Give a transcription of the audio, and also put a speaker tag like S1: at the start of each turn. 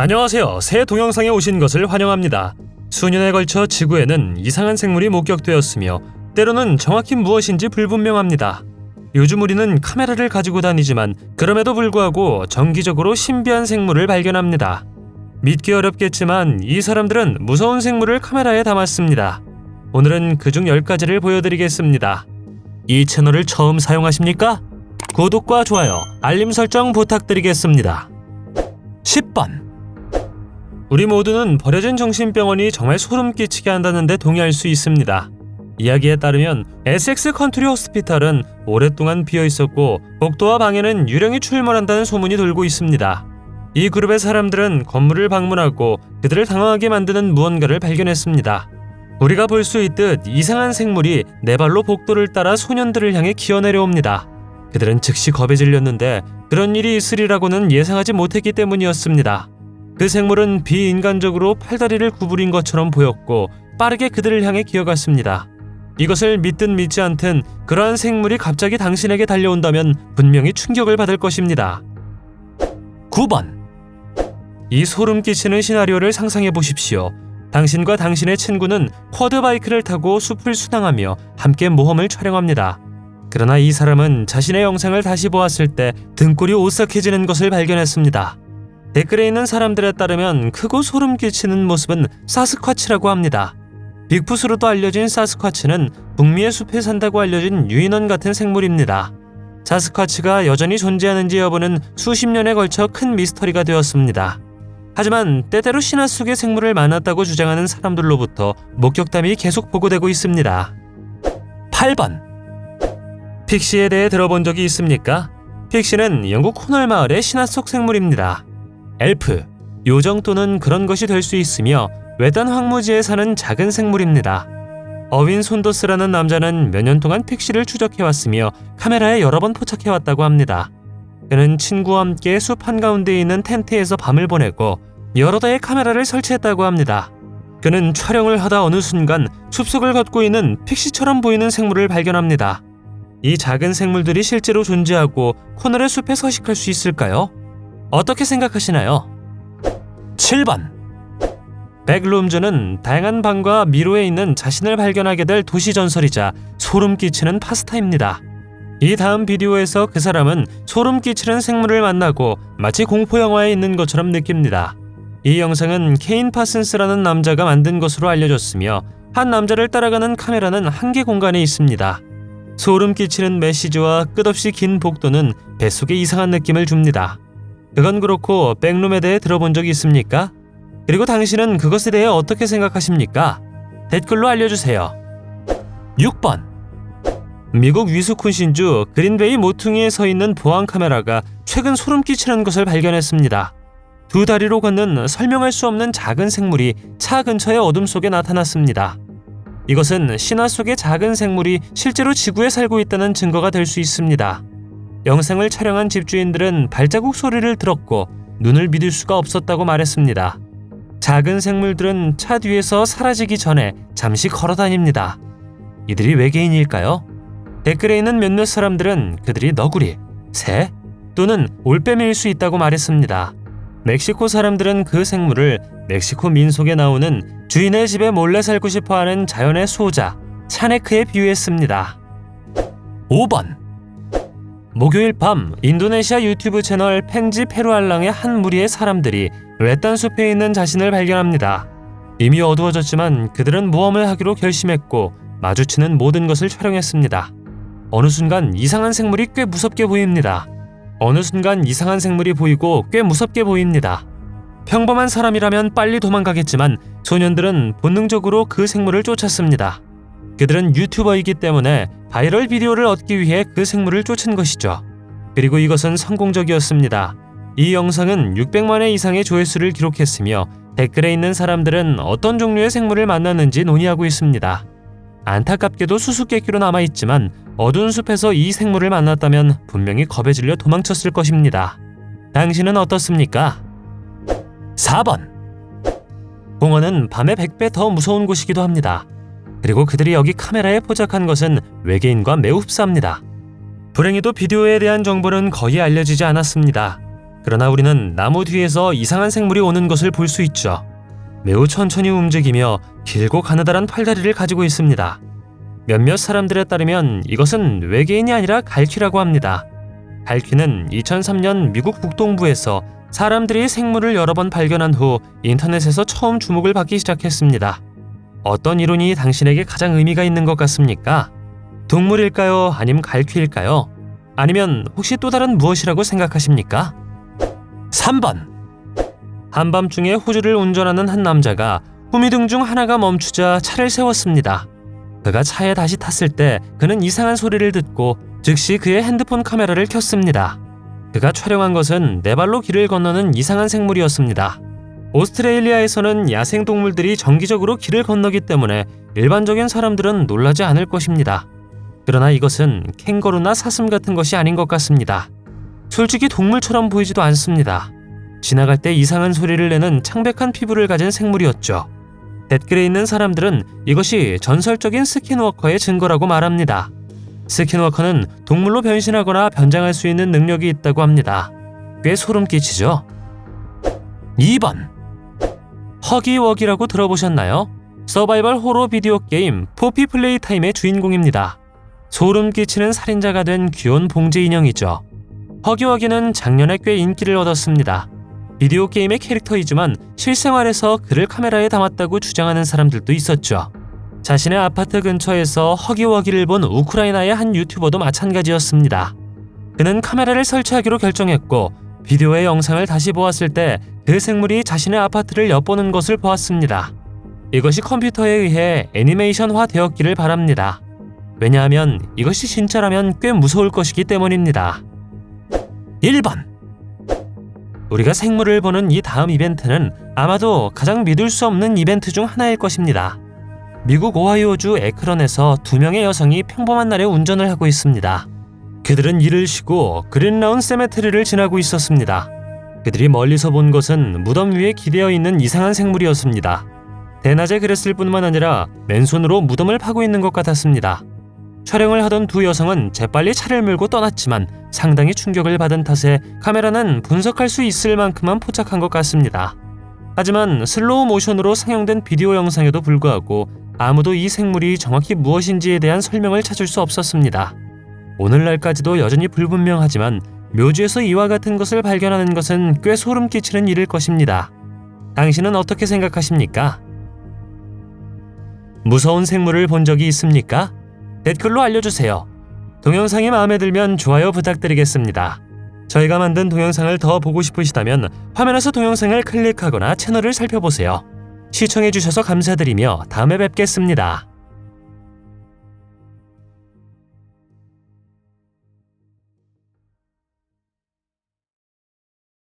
S1: 안녕하세요. 새 동영상에 오신 것을 환영합니다. 수년에 걸쳐 지구에는 이상한 생물이 목격되었으며 때로는 정확히 무엇인지 불분명합니다. 요즘 우리는 카메라를 가지고 다니지만 그럼에도 불구하고 정기적으로 신비한 생물을 발견합니다. 믿기 어렵겠지만 이 사람들은 무서운 생물을 카메라에 담았습니다. 오늘은 그중 10가지를 보여드리겠습니다. 이 채널을 처음 사용하십니까? 구독과 좋아요, 알림 설정 부탁드리겠습니다. 10번. 우리 모두는 버려진 정신병원이 정말 소름 끼치게 한다는 데 동의할 수 있습니다. 이야기에 따르면 에섹스 컨트리 호스피탈은 오랫동안 비어 있었고 복도와 방에는 유령이 출몰한다는 소문이 돌고 있습니다. 이 그룹의 사람들은 건물을 방문하고 그들을 당황하게 만드는 무언가를 발견했습니다. 우리가 볼 수 있듯 이상한 생물이 네 발로 복도를 따라 소년들을 향해 기어내려옵니다. 그들은 즉시 겁에 질렸는데 그런 일이 있으리라고는 예상하지 못했기 때문이었습니다. 그 생물은 비인간적으로 팔다리를 구부린 것처럼 보였고 빠르게 그들을 향해 기어갔습니다. 이것을 믿든 믿지 않든 그러한 생물이 갑자기 당신에게 달려온다면 분명히 충격을 받을 것입니다. 9번. 이 소름 끼치는 시나리오를 상상해 보십시오. 당신과 당신의 친구는 쿼드바이크를 타고 숲을 순항하며 함께 모험을 촬영합니다. 그러나 이 사람은 자신의 영상을 다시 보았을 때 등골이 오싹해지는 것을 발견했습니다. 댓글에 있는 사람들에 따르면 크고 소름 끼치는 모습은 사스쿼치라고 합니다. 빅풋으로도 알려진 사스쿼치는 북미의 숲에 산다고 알려진 유인원 같은 생물입니다. 사스쿼치가 여전히 존재하는지 여부는 수십 년에 걸쳐 큰 미스터리가 되었습니다. 하지만 때때로 신화 속의 생물을 만났다고 주장하는 사람들로부터 목격담이 계속 보고되고 있습니다. 8번. 픽시에 대해 들어본 적이 있습니까? 픽시는 영국 코널 마을의 신화 속 생물입니다. 엘프, 요정 또는 그런 것이 될 수 있으며 외딴 황무지에 사는 작은 생물입니다. 어윈 손더스라는 남자는 몇 년 동안 픽시를 추적해왔으며 카메라에 여러 번 포착해왔다고 합니다. 그는 친구와 함께 숲 한가운데 있는 텐트에서 밤을 보내고 여러 대의 카메라를 설치했다고 합니다. 그는 촬영을 하다 어느 순간 숲속을 걷고 있는 픽시처럼 보이는 생물을 발견합니다. 이 작은 생물들이 실제로 존재하고 코널의 숲에 서식할 수 있을까요? 어떻게 생각하시나요? 7번. 백룸즈는 다양한 방과 미로에 있는 자신을 발견하게 될 도시 전설이자 소름 끼치는 파스타입니다. 이 다음 비디오에서 그 사람은 소름 끼치는 생물을 만나고 마치 공포 영화에 있는 것처럼 느낍니다. 이 영상은 케인 파슨스라는 남자가 만든 것으로 알려졌으며 한 남자를 따라가는 카메라는 한개 공간에 있습니다. 소름 끼치는 메시지와 끝없이 긴 복도는 뱃속에 이상한 느낌을 줍니다. 그건 그렇고 백룸에 대해 들어본 적이 있습니까? 그리고 당신은 그것에 대해 어떻게 생각하십니까? 댓글로 알려주세요. 6번. 미국 위스콘신주 그린베이 모퉁이에 서 있는 보안 카메라가 최근 소름 끼치는 것을 발견했습니다. 두 다리로 걷는 설명할 수 없는 작은 생물이 차 근처의 어둠 속에 나타났습니다. 이것은 신화 속의 작은 생물이 실제로 지구에 살고 있다는 증거가 될 수 있습니다. 영상을 촬영한 집주인들은 발자국 소리를 들었고 눈을 믿을 수가 없었다고 말했습니다. 작은 생물들은 차 뒤에서 사라지기 전에 잠시 걸어 다닙니다. 이들이 외계인일까요? 댓글에 있는 몇몇 사람들은 그들이 너구리, 새 또는 올빼미일 수 있다고 말했습니다. 멕시코 사람들은 그 생물을 멕시코 민속에 나오는 주인의 집에 몰래 살고 싶어하는 자연의 수호자 차네크에 비유했습니다. 5번. 목요일 밤 인도네시아 유튜브 채널 펜지 페루알랑의 한 무리의 사람들이 외딴 숲에 있는 자신을 발견합니다. 이미 어두워졌지만 그들은 모험을 하기로 결심했고 마주치는 모든 것을 촬영했습니다. 어느 순간 이상한 생물이 꽤 무섭게 보입니다. 평범한 사람이라면 빨리 도망가겠지만 소년들은 본능적으로 그 생물을 쫓았습니다. 그들은 유튜버이기 때문에 바이럴 비디오를 얻기 위해 그 생물을 쫓은 것이죠. 그리고 이것은 성공적이었습니다. 이 영상은 600만 회 이상의 조회수를 기록했으며 댓글에 있는 사람들은 어떤 종류의 생물을 만났는지 논의하고 있습니다. 안타깝게도 수수께끼로 남아있지만 어두운 숲에서 이 생물을 만났다면 분명히 겁에 질려 도망쳤을 것입니다. 당신은 어떻습니까? 4번. 공원은 밤에 100배 더 무서운 곳이기도 합니다. 그리고 그들이 여기 카메라에 포착한 것은 외계인과 매우 흡사합니다. 불행히도 비디오에 대한 정보는 거의 알려지지 않았습니다. 그러나 우리는 나무 뒤에서 이상한 생물이 오는 것을 볼 수 있죠. 매우 천천히 움직이며 길고 가느다란 팔다리를 가지고 있습니다. 몇몇 사람들에 따르면 이것은 외계인이 아니라 갈퀴라고 합니다. 갈퀴는 2003년 미국 북동부에서 사람들이 생물을 여러 번 발견한 후 인터넷에서 처음 주목을 받기 시작했습니다. 어떤 이론이 당신에게 가장 의미가 있는 것 같습니까? 동물일까요? 아니면 갈퀴일까요? 아니면 혹시 또 다른 무엇이라고 생각하십니까? 3번. 한밤중에 호주를 운전하는 한 남자가 후미등 중 하나가 멈추자 차를 세웠습니다. 그가 차에 다시 탔을 때 그는 이상한 소리를 듣고 즉시 그의 핸드폰 카메라를 켰습니다. 그가 촬영한 것은 네 발로 길을 건너는 이상한 생물이었습니다. 오스트레일리아에서는 야생동물들이 정기적으로 길을 건너기 때문에 일반적인 사람들은 놀라지 않을 것입니다. 그러나 이것은 캥거루나 사슴 같은 것이 아닌 것 같습니다. 솔직히 동물처럼 보이지도 않습니다. 지나갈 때 이상한 소리를 내는 창백한 피부를 가진 생물이었죠. 댓글에 있는 사람들은 이것이 전설적인 스킨워커의 증거라고 말합니다. 스킨워커는 동물로 변신하거나 변장할 수 있는 능력이 있다고 합니다. 꽤 소름 끼치죠? 2번. 허기워기라고 들어보셨나요? 서바이벌 호러 비디오 게임 포피 플레이타임의 주인공입니다. 소름 끼치는 살인자가 된 귀여운 봉제 인형이죠. 허기워기는 작년에 꽤 인기를 얻었습니다. 비디오 게임의 캐릭터이지만 실생활에서 그를 카메라에 담았다고 주장하는 사람들도 있었죠. 자신의 아파트 근처에서 허기워기를 본 우크라이나의 한 유튜버도 마찬가지였습니다. 그는 카메라를 설치하기로 결정했고 비디오의 영상을 다시 보았을 때 그 생물이 자신의 아파트를 엿보는 것을 보았습니다. 이것이 컴퓨터에 의해 애니메이션화 되었기를 바랍니다. 왜냐하면 이것이 진짜라면 꽤 무서울 것이기 때문입니다. 1번. 우리가 생물을 보는 이 다음 이벤트는 아마도 가장 믿을 수 없는 이벤트 중 하나일 것입니다. 미국 오하이오주 에크런에서 2명의 여성이 평범한 날에 운전을 하고 있습니다. 그들은 일을 쉬고 그린라운 세메테리를 지나고 있었습니다. 그들이 멀리서 본 것은 무덤 위에 기대어 있는 이상한 생물이었습니다. 대낮에 그랬을 뿐만 아니라 맨손으로 무덤을 파고 있는 것 같았습니다. 촬영을 하던 두 여성은 재빨리 차를 몰고 떠났지만 상당히 충격을 받은 탓에 카메라는 분석할 수 있을 만큼만 포착한 것 같습니다. 하지만 슬로우 모션으로 상영된 비디오 영상에도 불구하고 아무도 이 생물이 정확히 무엇인지에 대한 설명을 찾을 수 없었습니다. 오늘날까지도 여전히 불분명하지만 묘지에서 이와 같은 것을 발견하는 것은 꽤 소름 끼치는 일일 것입니다. 당신은 어떻게 생각하십니까? 무서운 생물을 본 적이 있습니까? 댓글로 알려주세요. 동영상이 마음에 들면 좋아요 부탁드리겠습니다. 저희가 만든 동영상을 더 보고 싶으시다면 화면에서 동영상을 클릭하거나 채널을 살펴보세요. 시청해주셔서 감사드리며 다음에 뵙겠습니다.